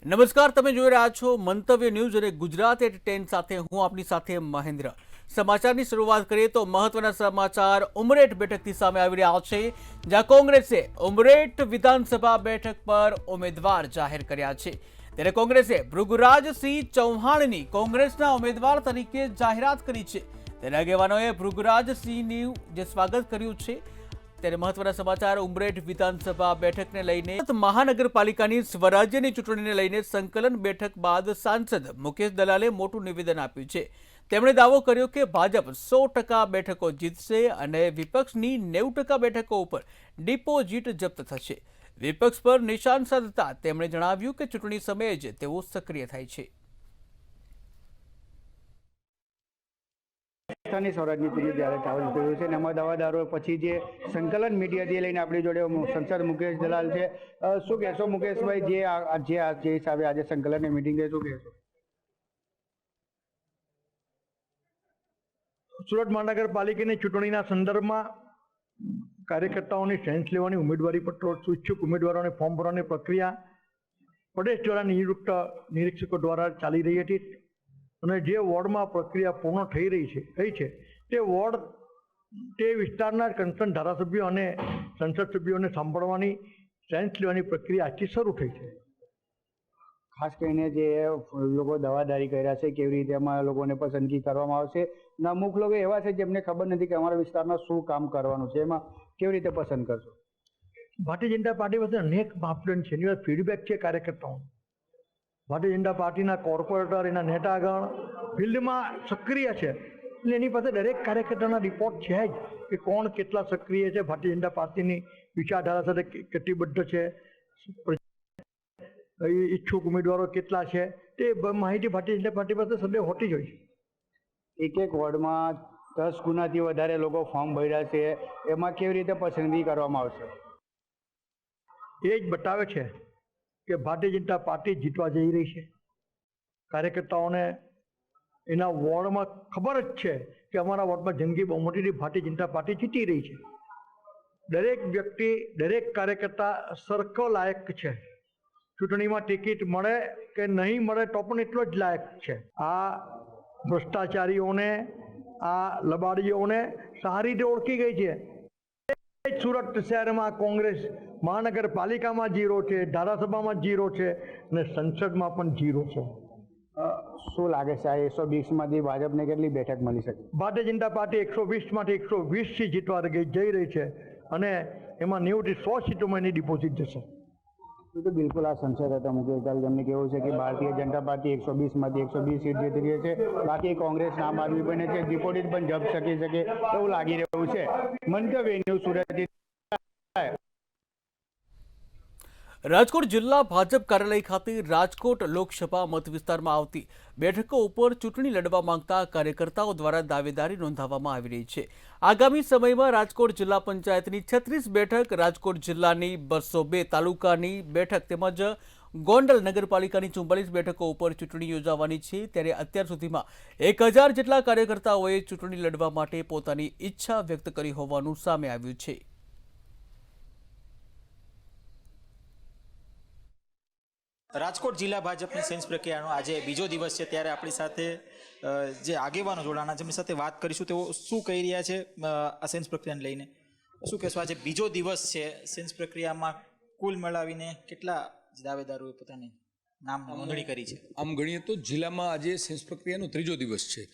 નમસ્કાર, તમે જોઈ રહ્યા છો મંતવ્ય ન્યૂઝ અને ગુજરાત એટ 10 સાથે હું આપની સાથે મહેન્દ્ર। સમાચારની શરૂઆત કરીએ તો મહત્વના સમાચાર ઉમરેઠ બેઠકથી સામે આવી રહ્યા છે, જ્યાં કોંગ્રેસે ઉમરેઠ વિધાનસભા બેઠક પર ઉમેદવાર જાહેર કર્યા છે। ત્યારે કોંગ્રેસે ભૃગુરાજસિંહ ચૌહાણની કોંગ્રેસના ઉમેદવાર તરીકે જાહેરાત કરી છે। ત્યારે આગેવાનોએ ભૃગુરાજસિંહનું જે સ્વાગત કર્યું છે। ત્યારે મહત્વના સમાચાર ઉમરેઠ વિધાનસભા બેઠકને લઈને મહાનગરપાલિકાની સ્વરાજ્યની ચૂંટણીને લઈને સંકલન બેઠક બાદ સાંસદ મુકેશ દલાલે મોટું નિવેદન આપ્યું છે। તેમણે દાવો કર્યો કે ભાજપ 100% બેઠકો જીતશે અને વિપક્ષની 90% બેઠકો ઉપર ડિપોઝિટ જપ્ત થશે। વિપક્ષ પર નિશાન સાધતા તેમણે જણાવ્યું કે ચૂંટણી સમયે જ તેઓ સક્રિય થાય છે। રાજસ્થાनी स्वराज्य चूंटणी જ્યારે ચાલુ થયું છે અને એમાં દાવાદારો પછી જે સંકલન મીડિયાથી લઈને આપણી જોડે સંસદ મુકેશ દલાલ છે। શું કહેશો મુકેશભાઈ, જે હિસાબે આજે સંકલનની મીટિંગ છે, શું કહેશો? સુરત મહાનગરપાલિકાની ચૂંટણીના સંદર્ભમાં કાર્યકર્તાઓની સેન્સ લેવાની ઉમેદવારી પત્રો ઇચ્છુક ઉમેદવારોને ફોર્મ ભરવાની પ્રક્રિયા પ્રદેશ દ્વારા નિયુક્ત નિરીક્ષકો દ્વારા ચાલી રહી હતી અને જે વોર્ડમાં પ્રક્રિયા પૂર્ણ થઈ છે તે વોર્ડ તે વિસ્તારના કન્સર્ન ધારાસભ્યો અને સંસદ સભ્યોને સાંભળવાની સેન્સ લેવાની પ્રક્રિયા આજથી શરૂ થઈ છે। ખાસ કરીને જે લોકો દાવાદારી કર્યા છે કેવી રીતે એમાં લોકોને પસંદગી કરવામાં આવશે અને અમુક લોકો એવા છે જેમને ખબર નથી કે અમારા વિસ્તારમાં શું કામ કરવાનું છે, એમાં કેવી રીતે પસંદ કરશો? ભારતીય જનતા પાર્ટી પાસે અનેક માપદંડ છે, એની ફીડબેક છે કાર્યકર્તાઓ। ભારતીય જનતા પાર્ટીના કોર્પોરેટર એના નેતાગણ ફિલ્ડમાં સક્રિય છે એટલે એની પાસે દરેક કાર્યકર્તાના રિપોર્ટ છે જ કે કોણ કેટલા સક્રિય છે, ભારતીય જનતા પાર્ટીની વિચારધારા સાથે કટિબદ્ધ છે, ઈચ્છુક ઉમેદવારો કેટલા છે, તે માહિતી ભારતીય જનતા પાર્ટી પાસે સदैव હોતી જ હોય છે। એક વોર્ડમાં 10 ગુણાથી વધારે લોકો ફોર્મ ભર્યા છે, એમાં કેવી રીતે પસંદગી કરવામાં આવશે? એ જ બતાવે છે કે ભારતીય જનતા પાર્ટી જીતવા જઈ રહી છે। કાર્યકર્તાઓને એના વોર્ડમાં ખબર જ છે કે અમારા વોર્ડમાં જંગી બહુમતીથી ભારતીય જનતા પાર્ટી જીતી રહી છે। દરેક વ્યક્તિ, દરેક કાર્યકર્તા સરખો લાયક છે। ચૂંટણીમાં ટિકિટ મળે કે નહીં મળે તો પણ એટલો જ લાયક છે। આ ભ્રષ્ટાચારીઓને, આ લબાડીઓને સારી રીતે ઓળખી ગઈ છે। સુરત શહેરમાં કોંગ્રેસ મહાનગરપાલિકામાં 0 છે, ધારાસભામાં 0 છે અને સંસદમાં પણ 0 છે। શું લાગે છે આ 120માંથી ભાજપને કેટલી બેઠક મળી શકે? ભારતીય જનતા પાર્ટી 120માંથી 120 જીતવા જઈ રહી છે અને એમાં 90 થી 100 સીટોમાં એની ડિપોઝિટ જશે। તો બિલકુલ આ સંસદ હતા મુકેશ દલાલ, જેમને કહેવું છે કે ભારતીય જનતા પાર્ટી 120માંથી 120 સીટ જીતી રહી છે, બાકી કોંગ્રેસ આમ આદમી બને છે, ડિપોઝિટ પણ જપ્ત કરી શકે એવું લાગી રહ્યું છે। મંતવ્ય ન્યૂઝ સુરત। રાજકોટ જિલ્લા ભાજપ કાર્યાલય ખાતે રાજકોટ લોકસભા મત વિસ્તારમાં આવતી બેઠકો ઉપર ચૂંટણી લડવા માંગતા કાર્યકર્તાઓ દ્વારા દાવેદારી નોંધાવવામાં આવી રહી છે। આગામી સમયમાં રાજકોટ જિલ્લા પંચાયતની 36 બેઠક, રાજકોટ જિલ્લાની 202 તાલુકાની બેઠક તેમજ ગોંડલ નગરપાલિકાની 44 બેઠકો ઉપર ચૂંટણી યોજાવાની છે। ત્યારે અત્યાર સુધીમાં 1000 જેટલા કાર્યકર્તાઓએ ચૂંટણી લડવા માટે પોતાની ઈચ્છા વ્યક્ત કરી હોવાનું સામે આવ્યું છે। રાજકોટ જિલ્લા ભાજપની સેન્સ પ્રક્રિયાનો આજે બીજો દિવસ છે, ત્યારે આપણી સાથે જે આગેવાનો જોડાણા છે એમની સાથે વાત કરીશું। તેઓ શું કહી રહ્યા છે આ સેન્સ પ્રક્રિયાને લઈને? શું કહેશો, આજે બીજો દિવસ છે, સેન્સ પ્રક્રિયામાં કુલ મળાવીને કેટલા દાવેદારોએ પોતાની નામ નોંધણી કરી છે? આમ ગણીએ તો જિલ્લામાં આજે સેન્સ પ્રક્રિયાનો ત્રીજો દિવસ છે।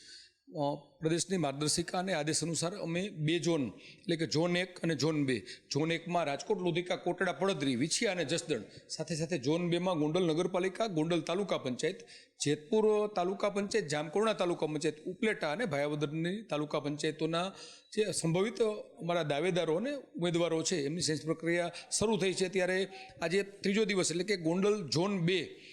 પ્રદેશની માર્ગદર્શિકા અને આદેશ અનુસાર અમે 2 ઝોન એટલે કે ઝોન 1 અને ઝોન 2, ઝોન 1માં રાજકોટ, લોધિકા, કોટડા, પડદરી, વિછિયા અને જસદણ, સાથે સાથે ઝોન 2માં ગોંડલ નગરપાલિકા, ગોંડલ તાલુકા પંચાયત, જેતપુર તાલુકા પંચાયત, જામકરણા તાલુકા પંચાયત, ઉપલેટા અને ભાયાવદરની તાલુકા પંચાયતોના જે સંભવિત અમારા દાવેદારો અને ઉમેદવારો છે એમની સેન્સ પ્રક્રિયા શરૂ થઈ છે। ત્યારે આજે ત્રીજો દિવસ એટલે કે ગોંડલ ઝોન 2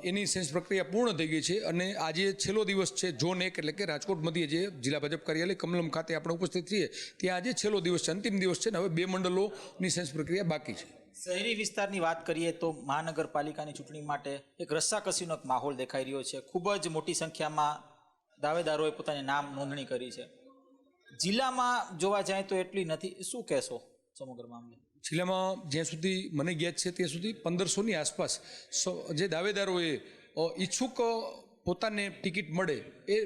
એની સેન્સ પ્રક્રિયા પૂર્ણ થઈ ગઈ છે અને આજે છેલ્લો દિવસ છે ઝોન 1 એટલે કે રાજકોટ મધ્ય જે જિલ્લા ભાજપ કાર્યાલય કમલમ ખાતે આપણે ઉપસ્થિત છીએ ત્યાં આજે છેલ્લો દિવસ છે, અંતિમ દિવસ છે ને હવે 2 મંડળોની સેન્સ પ્રક્રિયા બાકી છે। શહેરી વિસ્તારની વાત કરીએ તો મહાનગરપાલિકાની ચૂંટણી માટે એક રસ્સાકસીનો એક માહોલ દેખાઈ રહ્યો છે। ખૂબ જ મોટી સંખ્યામાં દાવેદારોએ પોતાની નામ નોંધણી કરી છે। જિલ્લામાં જોવા જાય તો એટલી નથી। શું કહેશો સમગ્ર મામલે? જિલ્લામાં જ્યાં સુધી મને જ્ઞાત છે ત્યાં સુધી 1500ની આસપાસ જે દાવેદારોએ ઈચ્છુક પોતાને ટિકિટ મળે એ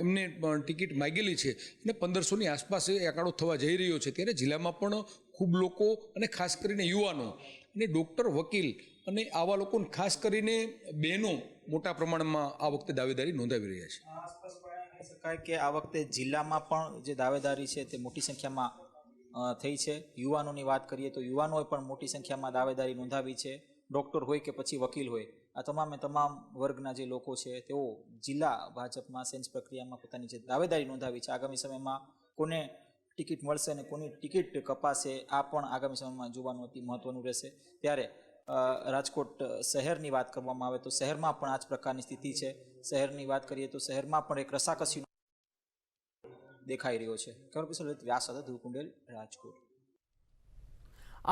એમને ટિકિટ માગેલી છે અને 1500ની આસપાસ એ આંકડો થવા જઈ રહ્યો છે. ત્યારે જિલ્લામાં પણ ખૂબ લોકો અને ખાસ કરીને યુવાનો અને ડૉક્ટર, વકીલ અને આવા લોકોને ખાસ કરીને બહેનો મોટા પ્રમાણમાં આ વખતે દાવેદારી નોંધાવી રહ્યા છે. કહી શકાય કે આ વખતે જિલ્લામાં પણ જે દાવેદારી છે તે મોટી સંખ્યામાં થઈ છે. યુવાનોની વાત કરીએ તો યુવાનોએ પણ મોટી સંખ્યામાં દાવેદારી નોંધાવી છે. ડૉક્ટર હોય કે પછી વકીલ હોય, આ તમામ વર્ગના જે લોકો છે તેઓ જિલ્લા ભાજપમાં સેન્સ પ્રક્રિયામાં પોતાની જે દાવેદારી નોંધાવી છે. આગામી સમયમાં કોને ટિકિટ મળશે અને કોની ટિકિટ કપાશે આ પણ આગામી સમયમાં જોવાનું અતિ મહત્વનું રહેશે. ત્યારે રાજકોટ શહેરની વાત કરવામાં આવે તો શહેરમાં પણ આ જ પ્રકારની સ્થિતિ છે. શહેરની વાત કરીએ તો શહેરમાં પણ એક રસાકસીનો દેખાઈ રહ્યો છે. વ્યાસ સાથે ધ્રુવ કુંડેલ, રાજકોટ.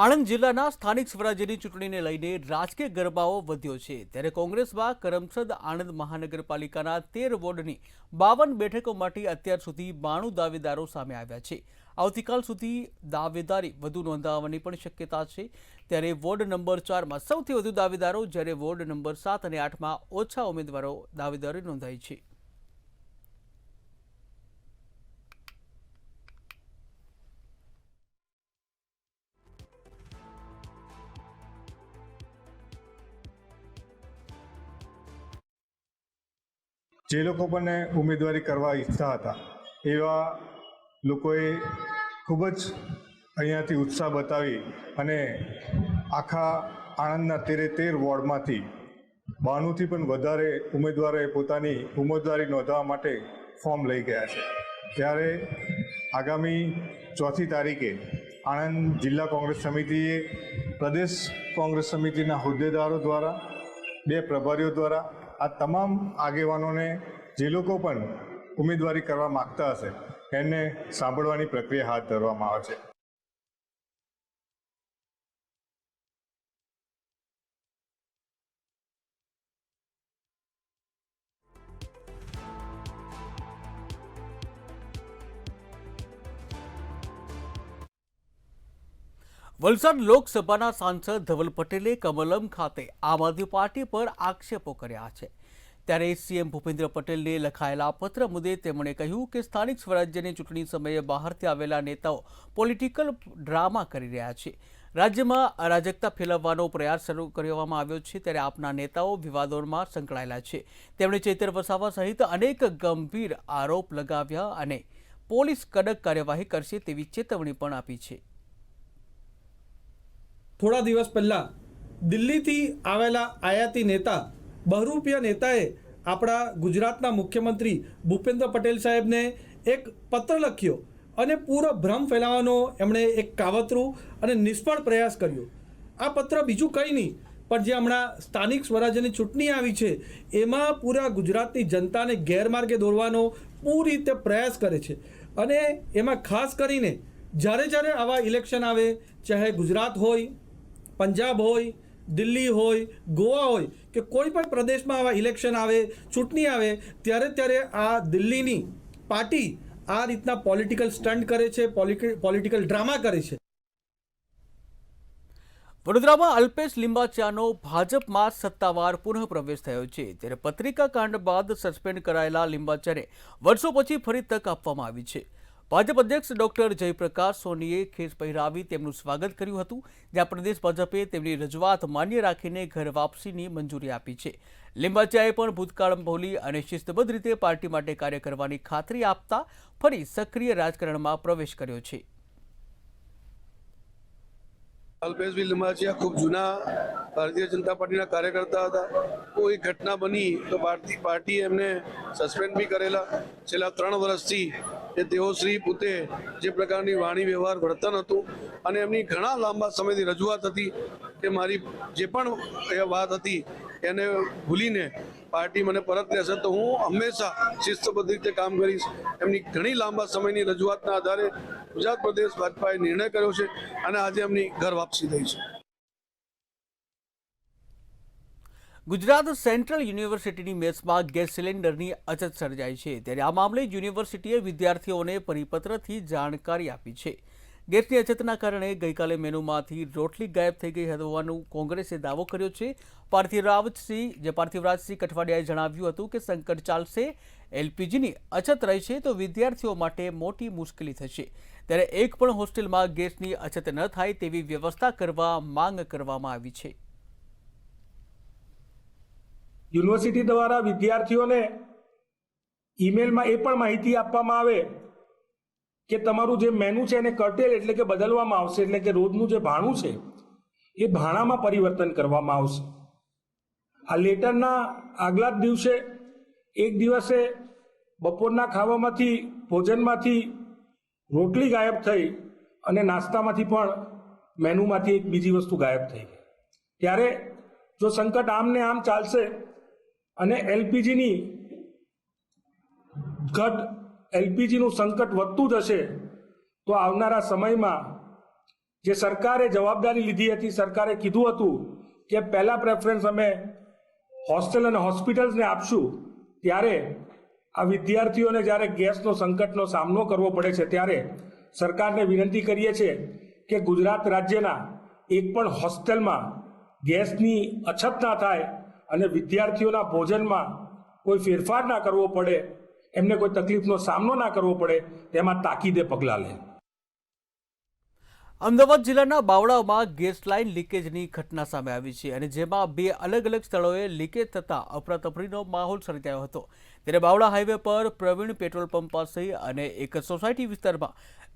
આણંદ જિલ્લાના સ્થાનિક સ્વરાજ્યની ચૂંટણીને લઈને રાજકીય ગરબાઓ વધ્યો છે. ત્યારે કોંગ્રેસમાં કરમસદ આણંદ મહાનગરપાલિકાના 13 વોર્ડની 52 બેઠકો માટે અત્યાર સુધી 92 દાવેદારો સામે આવ્યા છે. આવતીકાલ સુધી દાવેદારી વધુ નોંધાવવાની પણ શક્યતા છે. ત્યારે વોર્ડ નંબર 4માં સૌથી વધુ દાવેદારો, જ્યારે વોર્ડ નંબર 7 અને 8માં ઓછા ઉમેદવારો દાવેદારી નોંધાઈ છે. જે લોકો પણ ઉમેદવારી કરવા ઈચ્છતા હતા એવા લોકોએ ખૂબ જ અહીંયાથી ઉત્સાહ બતાવી અને આખા આણંદના 13 વોર્ડમાંથી 92થી પણ વધારે ઉમેદવારોએ પોતાની ઉમેદવારી નોંધાવવા માટે ફોર્મ લઈ ગયા છે. ત્યારે આગામી 4મી તારીખે આણંદ જિલ્લા કોંગ્રેસ સમિતિએ પ્રદેશ કોંગ્રેસ સમિતિના હોદ્દેદારો દ્વારા 2 પ્રભારીઓ દ્વારા આ તમામ આગેવાનોને જે લોકો પણ ઉમેદવારી કરવા માગતા હશે એને સાંભળવાની પ્રક્રિયા હાથ ધરવામાં આવે છે. વલસાડ લોકસભાના સાંસદ ધવલ પટેલે કમલમ ખાતે આમ આદમી પાર્ટી પર આક્ષેપો કર્યા છે. ત્યારે સીએમ ભૂપેન્દ્ર પટેલને લખાયેલા પત્ર મુદ્દે તેમણે કહ્યું કે સ્થાનિક સ્વરાજ્યની ચૂંટણી સમયે બહારથી આવેલા નેતાઓ પોલિટિકલ ડ્રામા કરી રહ્યા છે. રાજ્યમાં અરાજકતા ફેલાવવાનો પ્રયાસ શરૂ કરવામાં આવ્યો છે. ત્યારે આપના નેતાઓ વિવાદોમાં સંકળાયેલા છે. તેમણે ચૈતર વસાવા સહિત અનેક ગંભીર આરોપ લગાવ્યા અને પોલીસ કડક કાર્યવાહી કરશે તેવી ચેતવણી પણ આપી છે. થોડા દિવસ પહેલાં દિલ્હીથી આવેલા આયાતી નેતા બહરૂપિયા નેતાએ આપણા ગુજરાતના મુખ્યમંત્રી ભૂપેન્દ્ર પટેલ સાહેબને એક પત્ર લખ્યો અને પૂરો ભ્રમ ફેલાવવાનો એમણે એક કાવતરું અને નિષ્ફળ પ્રયાસ કર્યો. આ પત્ર બીજું કંઈ નહીં પણ જે હમણાં સ્થાનિક સ્વરાજ્યની ચૂંટણી આવી છે એમાં પૂરા ગુજરાતની જનતાને ગેરમાર્ગે દોરવાનો પૂરી રીતે પ્રયાસ કરે છે. અને એમાં ખાસ કરીને જ્યારે આવા ઇલેક્શન આવે, ચાહે ગુજરાત હોય, પંજાબ હોય, દિલ્હી હોય, ગોવા હોય કે કોઈ પણ પ્રદેશમાં આવા ઇલેક્શન આવે, ચૂંટણી આવે ત્યારે આ દિલ્હીની પાર્ટી આ રીતના પોલિટિકલ સ્ટન્ટ કરે છે, પોલિટિકલ ડ્રામા કરે છે. વડોદરામાં અલ્પેશ લિંબાચિયાનો ભાજપમાં સત્તાવાર પુનઃ પ્રવેશ થયો છે. ત્યારે પત્રિકા કાંડ બાદ સસ્પેન્ડ કરાયેલા લિંબાચિયાને વર્ષો પછી ફરી તક આપવામાં આવી છે. ભાજપ અધ્યક્ષ ડોક્ટર જયપ્રકાશ સોનીએ ખેસ પહેરાવી તેમનું સ્વાગત કર્યું હતું. જ્યાં પ્રદેશ ભાજપે તેમની રજૂઆત માન્ય રાખીને ઘર વાપસીની મંજૂરી આપી છે. લિંબાચિયાએ પણ ભૂતકાળ ભૂલી અને શિસ્તબદ્ધ રીતે પાર્ટી માટે કાર્ય કરવાની ખાતરી આપતા ફરી સક્રિય રાજકારણમાં પ્રવેશ કર્યો છે. અલ્પેશભાઈ લિંબાચિયા ખૂબ જૂના ભારતીય જનતા પાર્ટીના કાર્યકર્તા હતા. કોઈ ઘટના બની તો પાર્ટીએ એમને સસ્પેન્ડ બી કરેલા. છેલ્લા 3 વર્ષથી એ તેઓ શ્રી પોતે જે પ્રકારની વાણી વ્યવહાર વર્તન હતું અને એમની ઘણા લાંબા સમયથી રજૂઆત હતી કે મારી જે પણ એ વાત હતી એને ભૂલીને પાર્ટી મને પરત લેશે તો હું હંમેશા શિસ્તબદ્ધ રીતે કામ કરીશ. એમની ઘણી લાંબા સમયની રજૂઆતના આધારે ગુજરાત પ્રદેશ ભાજપાએ નિર્ણય કર્યો છે અને આજે એમની ઘર વાપસી થઈ છે. ગુજરાત સેન્ટ્રલ યુનિવર્સિટીની મેસમાં ગેસ સિલિન્ડરની અછત સર્જાઈ છે. ત્યારે આ મામલે યુનિવર્સિટીએ વિદ્યાર્થીઓને પરિપત્રથી જાણકારી આપી છે. ગેસની અછતના કારણે ગઈકાલે મેનુમાંથી રોટલી ગાયબ થઈ ગઈ હોવાનું કોંગ્રેસે દાવો કર્યો છે. પાર્થિવરાજસિંહ કઠવાડિયાએ જણાવ્યું હતું કે સંકટ ચાલશે, એલપીજીની અછત રહેશે તો વિદ્યાર્થીઓ માટે મોટી મુશ્કેલી થશે. ત્યારે એક પણ હોસ્ટેલમાં ગેસની અછત ન થાય તેવી વ્યવસ્થા કરવા માંગ કરવામાં આવી છે. યુનિવર્સિટી દ્વારા વિદ્યાર્થીઓને ઈમેલમાં એ પણ માહિતી આપવામાં આવે કે તમારું જે મેનુ છે એને કર્ટેલ એટલે કે બદલવામાં આવશે, એટલે કે રોજનું જે ભાણું છે એ ભાણામાં પરિવર્તન કરવામાં આવશે. આ લેટરના આગલા જ દિવસે એક દિવસે બપોરના ખાવામાંથી ભોજનમાંથી રોટલી ગાયબ થઈ અને નાસ્તામાંથી પણ મેનુમાંથી એક બીજી વસ્તુ ગાયબ થઈ ગઈ. ત્યારે જો સંકટ આમ ને આમ ચાલશે અને એલપીજીનું સંકટ વધતું જશે તો આવનારા સમયમાં જે સરકારે જવાબદારી લીધી હતી, સરકારે કીધું હતું કે પહેલા પ્રેફરન્સ અમે હોસ્ટેલ અને હોસ્પિટલ્સને આપશું, ત્યારે આ વિદ્યાર્થીઓને જ્યારે ગેસનો સંકટનો સામનો કરવો પડે છે ત્યારે સરકારને વિનંતી કરીએ છીએ કે ગુજરાત રાજ્યના એક પણ હોસ્ટેલમાં ગેસની અછત ના થાય અને વિદ્યાર્થીઓના ભોજનમાં કોઈ ફેરફાર ના કરવો પડે, એમને કોઈ તકલીફનો સામનો ના કરવો પડે, તેમાં તાકીદે પગલાં લે. અમદાવાદ જિલ્લાના બાવળામાં ગેસ લાઇન લીકેજની ઘટના સામે આવી છે અને જેમાં 2 અલગ અલગ સ્થળોએ લીકેજ થતાં અફરાતફરીનો માહોલ સર્જાયો હતો. ત્યારે બાવળા હાઈવે પર પ્રવીણ પેટ્રોલ પંપ પાસે અને એક સોસાયટી વિસ્તારમાં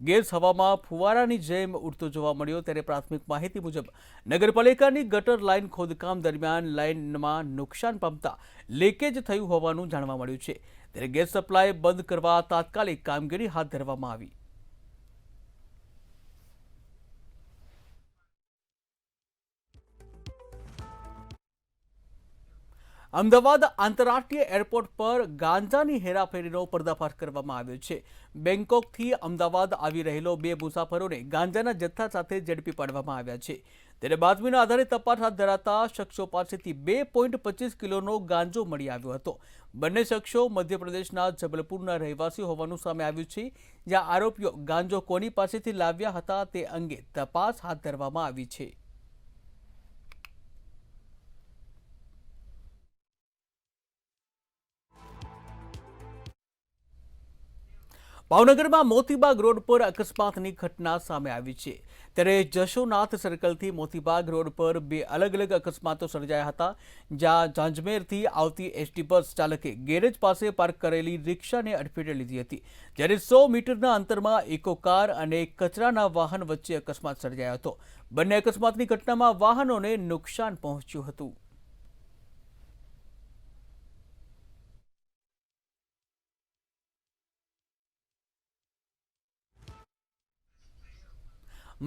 ગેસ હવામાં ફુવારાની જેમ ઉડતો જોવા મળ્યો. ત્યારે પ્રાથમિક માહિતી મુજબ નગરપાલિકાની ગટર લાઇન ખોદકામ દરમિયાન લાઇનમાં નુકસાન પામતા લીકેજ થયું હોવાનું જાણવા મળ્યું છે. ત્યારે ગેસ સપ્લાય બંધ કરવા તાત્કાલિક કામગીરી હાથ ધરવામાં આવી. અમદાવાદ આંતરરાષ્ટ્રીય એરપોર્ટ પર ગાંજાની હેરાફેરીનો પર્દાફાશ કરવામાં આવ્યો છે. બેંકોકથી અમદાવાદ આવી રહેલો 2 મુસાફરોને ગાંજાના જથ્થા સાથે ઝડપી પાડવામાં આવ્યા છે. ત્યારે બાતમીના આધારે તપાસ હાથ ધરાતા શખ્સો પાસેથી 2.25 કિલોનો ગાંજો મળી આવ્યો હતો. બંને શખ્સો મધ્યપ્રદેશના જબલપુરના રહેવાસી હોવાનું સામે આવ્યું છે. જ્યાં આરોપીઓ ગાંજો કોની પાસેથી લાવ્યા હતા તે અંગે તપાસ હાથ ધરવામાં આવી છે. ભાવનગરમાં મોતીબાગ રોડ પર અકસ્માતની ઘટના સામે આવી છે. ત્યારે જશોનાથ સર્કલથી મોતીબાગ રોડ પર 2 અલગ અલગ અકસ્માતો સર્જાયા હતા. જ્યાં જાંજમેરથી આવતી એસટી બસ ચાલકે ગેરેજ પાસે પાર્ક કરેલી રિક્ષાને અડફેટે લીધી હતી. જ્યારે 100 મીટરના અંતરમાં ઇકો કાર અને કચરાના વાહન વચ્ચે અકસ્માત સર્જાયો હતો. બંને અકસ્માતની ઘટનામાં વાહનોને નુકસાન પહોંચ્યું હતું.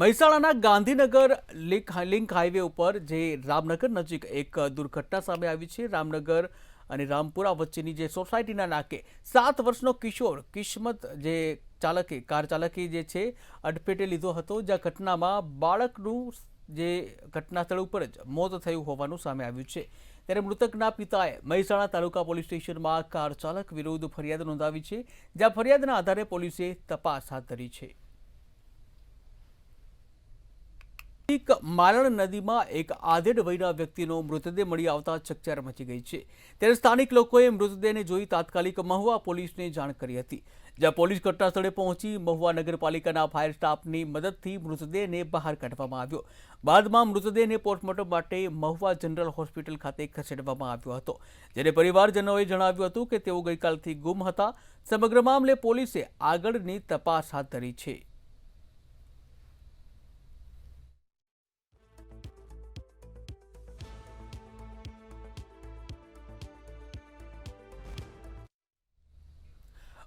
મહેસાણાના ગાંધીનગર લિંક હાઈવે ઉપર જે રામનગર નજીક એક દુર્ઘટના સામે આવી છે. રામનગર અને રામપુરા વચ્ચેની જે સોસાયટીના નાકે 7 વર્ષનો કિશોર કિસ્મત જે કાર ચાલકે જે છે અડફેટે લીધો હતો. જ્યાં ઘટનામાં બાળકનું જે ઘટના સ્થળ ઉપર જ મોત થયું હોવાનું સામે આવ્યું છે. ત્યારે મૃતકના પિતાએ મહેસાણા તાલુકા પોલીસ સ્ટેશનમાં કાર ચાલક વિરુદ્ધ ફરિયાદ નોંધાવી છે. જ્યાં ફરિયાદના આધારે પોલીસે તપાસ હાથ ધરી છે. માલણ નદીમાં એક આધેડ વયના વ્યક્તિનો મૃતદેહ મળી આવતા ચકચાર મચી ગઈ છે. ત્યારે સ્થાનિક લોકોએ મૃતદેહને જોઈ તાત્કાલિક મહુવા પોલીસને જાણ કરી હતી. જ્યાં પોલીસ ઘટના સ્થળે પહોંચી મહુવા નગરપાલિકાના ફાયર સ્ટાફની મદદથી મૃતદેહને બહાર કાઢવામાં આવ્યો. બાદમાં મૃતદેહને પોસ્ટમોર્ટમ માટે મહુવા જનરલ હોસ્પિટલ ખાતે ખસેડવામાં આવ્યો હતો. જ્યારે પરિવારજનોએ જણાવ્યું હતું કે તેઓ ગઈકાલથી ગુમ હતા. સમગ્ર મામલે પોલીસે આગળની તપાસ હાથ ધરી છે.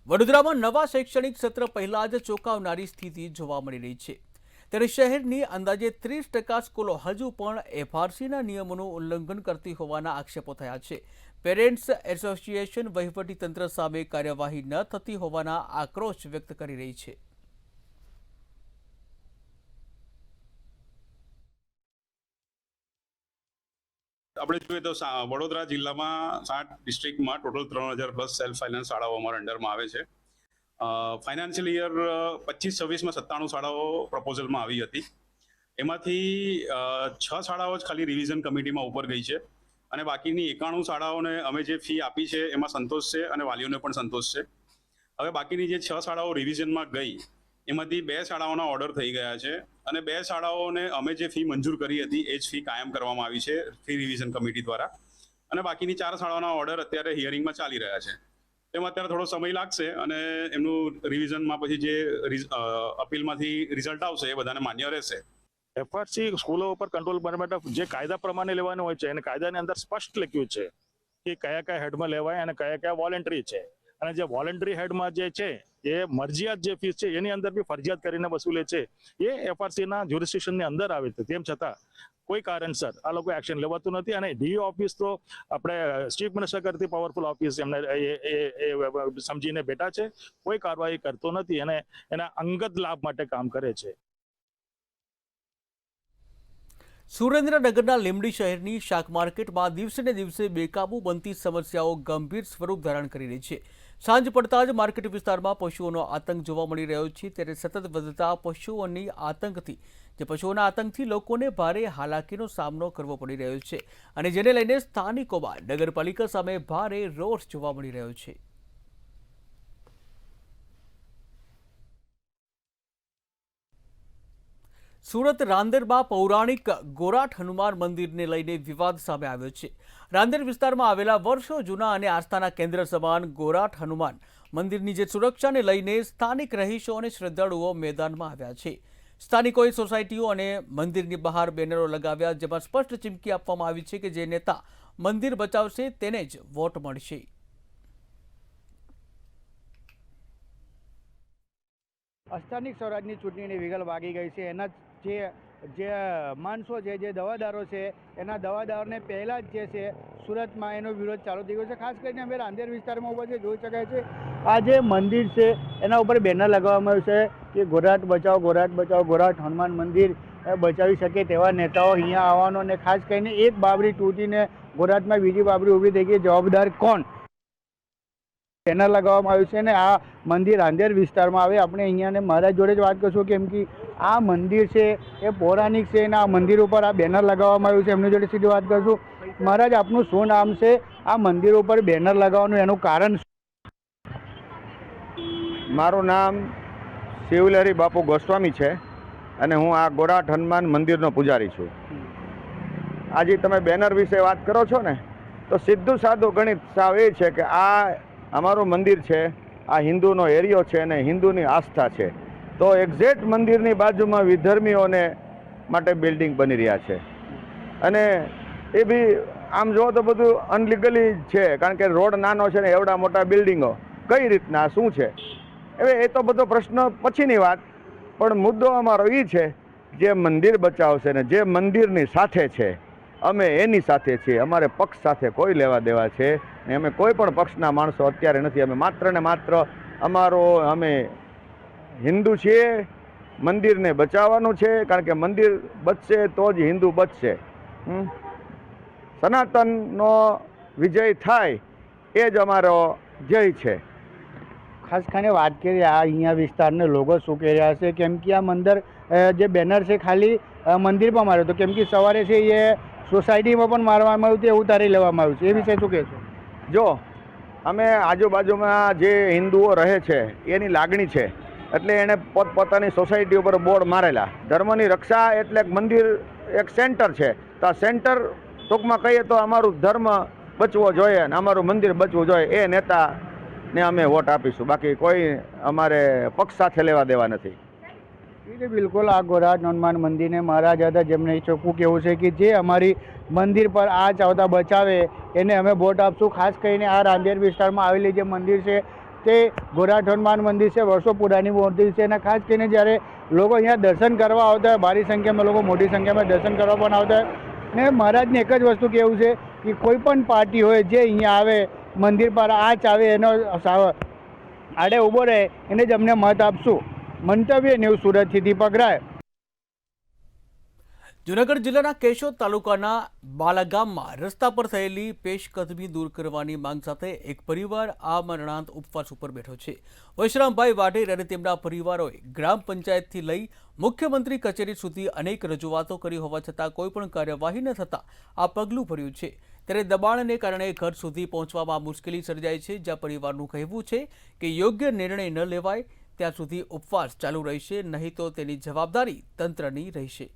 વડોદરામાં નવા શૈક્ષણિક સત્ર પહેલા જ ચોંકાવનારી સ્થિતિ જોવા મળી રહી છે. ત્યારે શહેરની અંદાજે 30% સ્કૂલો હજુ પણ એફઆરસીના નિયમોનું ઉલ્લંઘન કરતી હોવાના આક્ષેપો થયા છે. પેરેન્ટ્સ એસોસિએશન વહીવટીતંત્ર સામે કાર્યવાહી ન થતી હોવાના આક્રોશ વ્યક્ત કરી રહી છે. આપણે જોઈએ તો વડોદરા જિલ્લામાં 7 ડિસ્ટ્રિક્ટમાં ટોટલ 3000 પ્લસ સેલ્ફ ફાઇનાન્સ શાળાઓ અમારા અંડરમાં આવે છે. ફાઇનાન્શિયલ યર 25-26માં 97 શાળાઓ પ્રપોઝલમાં આવી હતી. એમાંથી 6 શાળાઓ જ ખાલી રિવિઝન કમિટીમાં ઉપર ગઈ છે અને બાકીની 91 શાળાઓને અમે જે ફી આપી છે એમાં સંતોષ છે અને વાલીઓને પણ સંતોષ છે. હવે બાકીની જે 6 શાળાઓ રિવિઝનમાં ગઈ એમાંથી 2 શાળાઓના ઓર્ડર થઈ ગયા છે અને 2 શાળાઓને અમે જે ફી મંજૂર કરી હતી એ જ ફી કાયમ કરવામાં આવી છે ફી રિવિઝન કમિટી દ્વારા અને બાકીની 4 શાળાઓના ઓર્ડર અત્યારે હિયરિંગમાં ચાલી રહ્યા છે. તેમાં અત્યારે થોડો સમય લાગશે અને એમનું રિવિઝનમાં પછી જે અપીલમાંથી રિઝલ્ટ આવશે એ બધાને માન્ય રહેશે. એફઆરસી સ્કૂલો ઉપર કંટ્રોલ કરવા માટે જે કાયદા પ્રમાણે લેવાનું હોય છે અને કાયદાની અંદર સ્પષ્ટ લખ્યું છે કે કયા કયા હેડમાં લેવાય અને કયા કયા વોલન્ટરી છે અને જે વોલન્ટરી હેડમાં જે છે એ મરજિયાત જે ફીસ છે એની અંદર બી ફરજિયાત કરીને વસૂલે છે એ એફઆરસીના જ્યુરિસ્ડિક્શનની અંદર આવે છે. તેમ છતાં કોઈ કારણસર આ લોકો એક્શન લેવાતું નથી અને ડીઓ ઓફિસ તો આપણે ચીફ મિનિસ્ટર કરતી પાવરફુલ ઓફિસ એમને સમજીને બેઠા છે, કોઈ કાર્યવાહી કરતો નથી અને એના અંગત લાભ માટે કામ કરે છે. સુરેન્દ્રનગરના લીંબડી શહેરની શાક માર્કેટમાં દિવસે ને દિવસે બેકાબુ બનતી સમસ્યાઓ ગંભીર સ્વરૂપ ધારણ કરી રહી છે. સાંજ પડતા જ માર્કેટ વિસ્તારમાં પશુઓનો આતંક જોવા મળી રહ્યો છે. ત્યારે સતત વધતા પશુઓના આતંકથી લોકોને ભારે હાલાકીનો સામનો કરવો પડી રહ્યો છે અને જેને લઈને સ્થાનિકોમાં નગરપાલિકા સામે ભારે રોષ જોવા મળી રહ્યો છે. સુરત રાંદેરમાં પૌરાણિક ગોરાઠ હનુમાન મંદિરને લઈને વિવાદ સામે આવ્યો છે. રાંદેર વિસ્તારમાં આવેલા વર્ષો જૂના અને આસ્થાના કેન્દ્ર સમાન ગોરાઠ હનુમાન મંદિરની જે સુરક્ષાને લઈને સ્થાનિક રહીશો અને શ્રદ્ધાળુઓ મેદાનમાં આવ્યા છે. સ્થાનિકોએ સોસાયટીઓ અને મંદિરની બહાર બેનરો લગાવ્યા, જેમાં સ્પષ્ટ ચીમકી આપવામાં આવી છે કે જે નેતા મંદિર બચાવશે તેને જ વોટ મળશે. સ્થાનિક સ્વરાજની ચૂંટણીની વિગલ વાગી ગઈ છે. એના જે માણસો છે, જે દવાદારો છે, એના દવાદારોને પહેલાં જ જે છે સુરતમાં એનો વિરોધ ચાલુ થઈ ગયો છે. ખાસ કરીને અમે રાંદેર વિસ્તારમાં ઉપર જે જોઈ શકાય છે આ જે મંદિર છે એના ઉપર બેનર લગાવવામાં આવ્યું છે કે ગોરાઠ બચાવો, ગોરાઠ બચાવો, ગોરાઠ હનુમાન મંદિર બચાવી શકે તેવા નેતાઓ અહીંયા આવવાનો અને ખાસ કરીને એક બાબરી તૂટીને ગોરાઠમાં બીજી બાબરી ઊભી થઈ ગઈ, જવાબદાર કોણ? બેનર લગાવવામાં આવ્યું છે અને આ મંદિર રાંદેર વિસ્તારમાં આવે. આપણે અહીંયા મહારાજ જોડે જ વાત કરશું કેમ કે આ મંદિર છે એ પૌરાણિક છે અને આ મંદિર ઉપર આ બેનર લગાવવામાં આવ્યું છે. એમની જોડે સીધી વાત કરશું. મહારાજ, આપનું શું નામ છે? આ મંદિર ઉપર બેનર લગાવવાનું એનું કારણ શું? મારું નામ શિવલહરી બાપુ ગોસ્વામી છે અને હું આ ગોરાઠ હનુમાન મંદિરનો પૂજારી છું. આજે તમે બેનર વિશે વાત કરો છો ને, તો સીધું સાદું ગણિત સાવ એ છે કે આ અમારું મંદિર છે, આ હિન્દુનો એરિયો છે અને હિન્દુની આસ્થા છે. તો એક્ઝેક્ટ મંદિરની બાજુમાં વિધર્મીઓને માટે બિલ્ડિંગ બની રહ્યા છે અને એ બી આમ જુઓ તો બધું અનલીગલી છે, કારણ કે રોડ નાનો છે ને એવડા મોટા બિલ્ડિંગો કઈ રીતના શું છે. હવે એ તો બધો પ્રશ્ન પછીની વાત, પણ મુદ્દો અમારો એ છે જે મંદિર બચાવશે ને જે મંદિરની સાથે છે અમે એની સાથે છીએ. અમારે પક્ષ સાથે કોઈ લેવા દેવા છે ને અમે કોઈ પણ પક્ષના માણસો અત્યારે નથી. અમે માત્ર ને માત્ર અમે હિન્દુ છીએ, મંદિરને બચાવવાનું છે, કારણ કે મંદિર બચશે તો જ હિન્દુ બચશે. સનાતનનો વિજય થાય એ જ અમારો જય છે. ખાસ કરીને વાત કરીએ આ અહીંયા વિસ્તારના લોકો શું કહી રહ્યા છે, કેમ કે આ મંદિર જે બેનર છે ખાલી મંદિર પર માર્યો હતો, કેમ કે સવારે છે એ સોસાયટીમાં પણ મારવામાં આવ્યું હતું, એવું તારી લેવામાં આવ્યું છે. એ વિશે શું કહેશો? જો અમે આજુબાજુમાં જે હિન્દુઓ રહે છે એની લાગણી છે એટલે એણે પોતપોતાની સોસાયટી ઉપર બોર્ડ મારેલા. ધર્મની રક્ષા એટલે મંદિર એક સેન્ટર છે, તો આ સેન્ટર ટૂંકમાં કહીએ તો અમારું ધર્મ બચવો જોઈએ અને અમારું મંદિર બચવું જોઈએ. એ નેતાને અમે વોટ આપીશું, બાકી કોઈ અમારે પક્ષ સાથે લેવા દેવા નથી. બિલકુલ આ ગોરાઠ હનુમાન મંદિરને મહારાજ હતા જેમને ચોખ્ખું કહેવું છે કે જે અમારી મંદિર પર આ ચાવતા બચાવે એને અમે વોટ આપશું. ખાસ કરીને આ રાંદેર વિસ્તારમાં આવેલી જે મંદિર છે તે ગોરાઠ હનુમાન મંદિર છે, વર્ષો પુરાની મંદિર છે અને ખાસ કરીને જ્યારે લોકો અહીંયા દર્શન કરવા આવતા હોય, ભારી સંખ્યામાં લોકો મોટી સંખ્યામાં દર્શન કરવા પણ આવતા હોય ને મહારાજને એક જ વસ્તુ કહેવું છે કે કોઈ પણ પાર્ટી હોય જે અહીંયા આવે મંદિર પર આંચ આવે એનો આડે ઊભો રહે એને જ અમને મત આપશું. મંતવ્ય ન્યૂઝ સુરતથી દીપક રાય. જૂનાગઢ જિલ્લાના કેશોદ તાલુકાના બાલાગામમાં રસ્તા પર થયેલી પેશકદમી દૂર કરવાની માંગ સાથે એક પરિવાર આ મરણાંત ઉપવાસ ઉપર બેઠો છે. વશરામભાઈ વાઢેર અને તેમના પરિવારોએ ગ્રામ પંચાયતથી લઈ મુખ્યમંત્રી કચેરી સુધી અનેક રજૂઆતો કરી હોવા છતાં કોઈ પણ કાર્યવાહી ન થતાં આ પગલું ભર્યું છે. ત્યારે દબાણને કારણે ઘર સુધી પહોંચવામાં મુશ્કેલી સર્જાય છે, જ્યાં પરિવારનું કહેવું છે કે યોગ્ય નિર્ણય ન લેવાય ત્યાં સુધી ઉપવાસ ચાલુ રહેશે, નહીં તો તેની જવાબદારી તંત્રની રહેશે.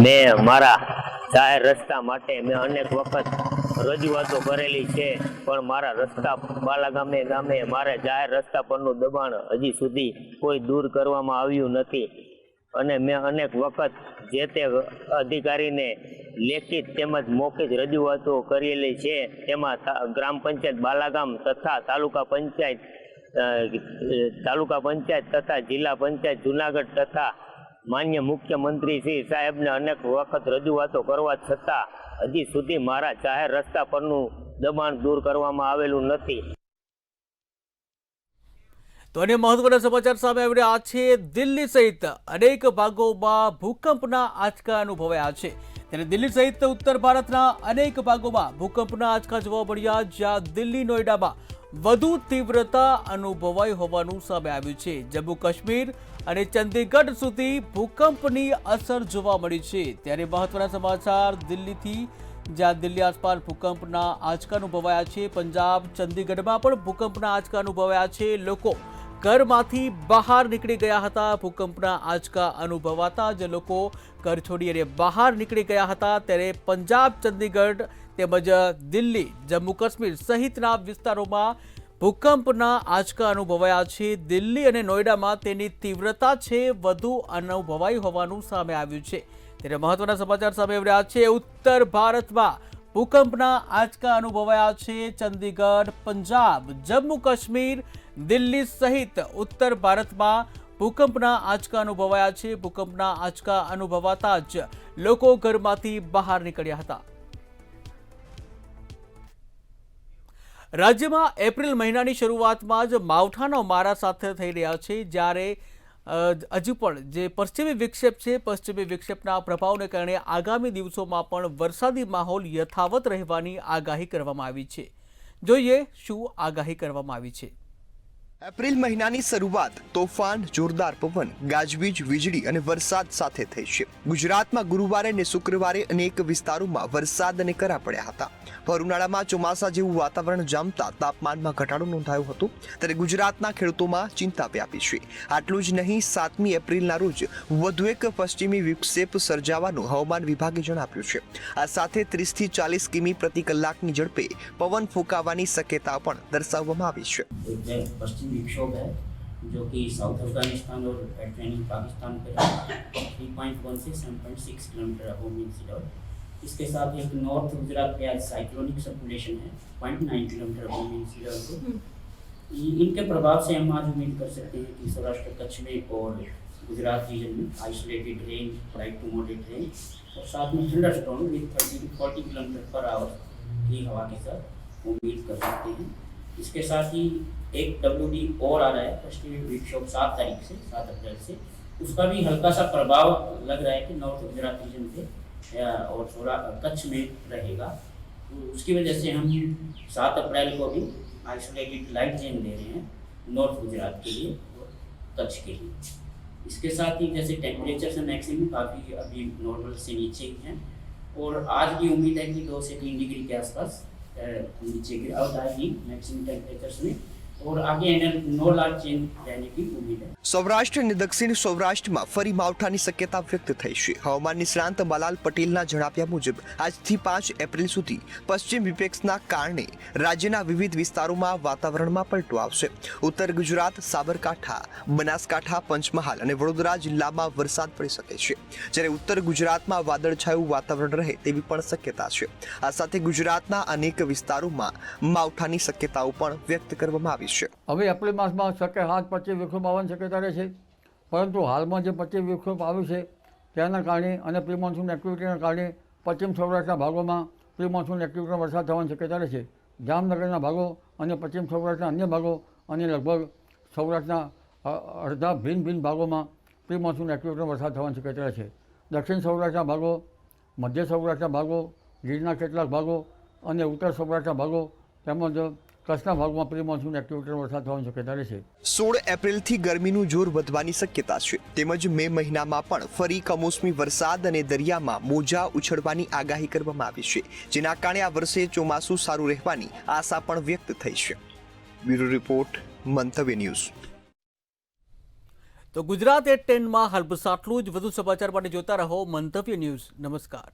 મેં મારા જાહેર રસ્તા માટે મેં અનેક વખત રજૂઆતો કરેલી છે, પણ મારા રસ્તા બાલાગામે ગામે મારા જાહેર રસ્તા પરનું દબાણ હજી સુધી કોઈ દૂર કરવામાં આવ્યું નથી. અને મેં અનેક વખત જે તે અધિકારીને લેખિત તેમજ મૌખિક રજૂઆતો કરેલી છે. તેમાં ગ્રામ પંચાયત બાલાગામ તથા તાલુકા પંચાયત તથા જિલ્લા પંચાયત જૂનાગઢ તથા માન્ય મુખ્યમંત્રી શ્રી સાહેબને અનેક વખત રજૂઆતો કરવા છતાં હજી સુધી મારા જાહેર રસ્તા પરનું દબાણ દૂર કરવામાં આવેલું નથી. તો અન્ય મહત્વના સમાચાર સામે આવી રહ્યા છે. દિલ્હી સહિત અનેક ભાગોમાં ભૂકંપના આંચકા અનુભવાયા છે. ત્યારે દિલ્હી સહિત ઉત્તર ભારતના અનેક ભાગોમાં ભૂકંપના આંચકા જોવા મળ્યા, જ્યાં દિલ્હી નોઈડામાં વધુ તીવ્રતા અનુભવાઈ હોવાનું સામે આવ્યું છે. જમ્મુ કાશ્મીર અને ચંદીગઢ સુધી ભૂકંપની અસર જોવા મળી છે. ત્યારે મહત્વના સમાચાર દિલ્હીથી, જ્યાં દિલ્હી આસપાસ ભૂકંપના આંચકા અનુભવાયા છે. પંજાબ ચંદીગઢમાં પણ ભૂકંપના આંચકા અનુભવાયા છે. લોકો ઘરમાંથી બહાર નીકળી ગયા હતા. ભૂકંપના આંચકા અનુભવાતા જ લોકો ઘર છોડી અને બહાર નીકળી ગયા હતા. ત્યારે પંજાબ ચંદીગઢ તેમજ દિલ્હી જમ્મુ કાશ્મીર સહિતના વિસ્તારોમાં ભૂકંપના આંચકા અનુભવાયા છે. દિલ્હી અને નોઈડામાં તેની તીવ્રતા છે વધુ અનુભવાઈ હોવાનું સામે આવ્યું છે. ત્યારે મહત્વના સમાચાર સામે આવી રહ્યા છે. ઉત્તર ભારતમાં ભૂકંપના આંચકા અનુભવાયા છે. ચંદીગઢ, પંજાબ, જમ્મુ કાશ્મીર, દિલ્હી સહિત ઉત્તર ભારતમાં ભૂકંપના આંચકા અનુભવાયા છે. ભૂકંપના આંચકા અનુભવાતા જ લોકો ઘરમાંથી બહાર નીકળ્યા હતા. રાજ્યમાં એપ્રિલ મહિનાની શરૂઆતમાં જ માવઠાના મારા સાથે થઈ રહ્યા છે, જ્યારે હજુ પણ જે પશ્ચિમી વિક્ષેપ છે, પશ્ચિમી વિક્ષેપના પ્રભાવને કારણે આગામી દિવસોમાં પણ વરસાદી માહોલ યથાવત રહેવાની આગાહી કરવામાં આવી છે. જોઈએ શું આગાહી કરવામાં આવી છે. એપ્રિલ મહિનાની શરૂઆત તોફાન, જોરદાર પવન, ગાજવીજ, વીજળી અને વરસાદ સાથે થઈ છે. ગુજરાતમાં ગુરુવારે અને શુક્રવારે અનેક વિસ્તારોમાં વરસાદ અને કરા પડ્યા હતા. ભર ઉનાળામાં ચોમાસા જેવું વાતાવરણ જામતા તાપમાનમાં ઘટાડો નોંધાયો હતો. ત્યારે ગુજરાતના ખેડૂતોમાં ચિંતા વ્યાપી છે. આટલું જ નહીં, 7મી એપ્રિલના રોજ વધુ એક પશ્ચિમી વિક્ષેપ સર્જાવાનું હવામાન વિભાગે જણાવ્યું છે. આ સાથે 30 થી 40 કિમી પ્રતિ કલાકની ઝડપે પવન ફૂંકાવાની શક્યતા પણ દર્શાવવામાં આવી છે. विक्षोभ है जो कि साउथ अफगानिस्तान और एटलांटिक पाकिस्तान पे 3.1 से 7.6 किलोमीटर अबव मीन सी लेवल. इसके साथ एक नॉर्थ गुजरात पे आज साइक्लोनिक सर्कुलेशन है 0.9 किलोमीटर अबव मीन सी लेवल पे. इनके प्रभाव से हम आज उम्मीद कर सकते हैं कि सौराष्ट्र कच्छ में और गुजरात रीजन में isolated rain, light to moderate rain और साथ में thunderstorm with 30 to 40 kilometre per hour की हवा के साथ उम्मीद कर सकते हैं. इसके साथ ही एक WD और आ रहा है पश्चिमी विक्षोभ 7 तारीख से 7 अप्रैल से. उसका भी हल्का सा प्रभाव लग रहा है कि नॉर्थ गुजरात रीजन पे और थोड़ा कच्छ में रहेगा. तो उसकी वजह से हम 7 अप्रैल को भी आइसोलेटेड लाइट रेन दे रहे हैं नॉर्थ गुजरात के लिए और कच्छ के लिए. इसके साथ ही जैसे टेम्परेचर से मैक्सिमम काफ़ी अभी नॉर्मल से नीचे ही हैं और आज की उम्मीद है कि 2 से 3 डिग्री के आसपास नीचे गिरावट आएगी मैक्सिमम टेम्परेचर्स में और आगे नो लार्ज चेंज रहने की उम्मीद है. સૌરાષ્ટ્ર અને દક્ષિણ સૌરાષ્ટ્રમાં ફરી માવઠાની શક્યતા વ્યક્ત થઈ છે. હવામાન નિષ્ણાંત બાલાલ પટેલના જણાવ્યા મુજબ આજથી 5 એપ્રિલ સુધી પશ્ચિમ વિક્ષેપના કારણે રાજ્યના વિવિધ વિસ્તારોમાં વાતાવરણમાં પલટો આવશે. ઉત્તર ગુજરાત, સાબરકાંઠા, બનાસકાંઠા, પંચમહાલ અને વડોદરા જિલ્લામાં વરસાદ પડી શકે છે, જ્યારે ઉત્તર ગુજરાતમાં વાદળછાયું વાતાવરણ રહે તેવી પણ શક્યતા છે. આ સાથે ગુજરાતના અનેક વિસ્તારોમાં માવઠાની શક્યતાઓ પણ વ્યક્ત કરવામાં આવી છે. હવે એપ્રિલ માસમાં શક્ય 7-25 વિક્ષેપ આવવાની શક્યતા છે, પરંતુ હાલમાં જે 25 વિક્ષેપ આવ્યું છે તેના કારણે અને પ્રી મોન્સૂન એક્ટિવિટીના કારણે પશ્ચિમ સૌરાષ્ટ્રના ભાગોમાં પ્રી મોન્સૂન એક્ટિવિટીનો વરસાદ થવાની શક્યતા છે. જામનગરના ભાગો અને પશ્ચિમ સૌરાષ્ટ્રના અન્ય ભાગો અને લગભગ સૌરાષ્ટ્રના અડધા ભિન્ન ભાગોમાં પ્રી મોન્સૂન એક્ટિવિટીનો વરસાદ થવાની શક્યતા છે. દક્ષિણ સૌરાષ્ટ્રના ભાગો, મધ્ય સૌરાષ્ટ્રના ભાગો, ગીરના કેટલાક ભાગો અને ઉત્તર સૌરાષ્ટ્રના ભાગો તેમજ કચ્છના ભાગમાં પ્રી મોન્સૂન એક્ટિવિટીનો વરસાદ થવાની શક્યતા રહેશે. 16 એપ્રિલથી ગરમીનું જોર વધવાની શક્યતા છે તેમજ મે મહિનામાં પણ ફરી કમોસમી વરસાદ અને દરિયામાં મોજા ઉછળવાની આગાહી કરવામાં આવી છે, જેના કારણે આ વર્ષે ચોમાસું સારું રહેવાની આશા પણ વ્યક્ત થઈ છે. બ્યુરો રિપોર્ટ, મંતવ્ય ન્યૂઝ. તો ગુજરાત એટ 10 માં હાલ બસ આટલું જ. વધુ સમાચાર માટે જોતા રહો મંતવ્ય ન્યૂઝ. નમસ્કાર.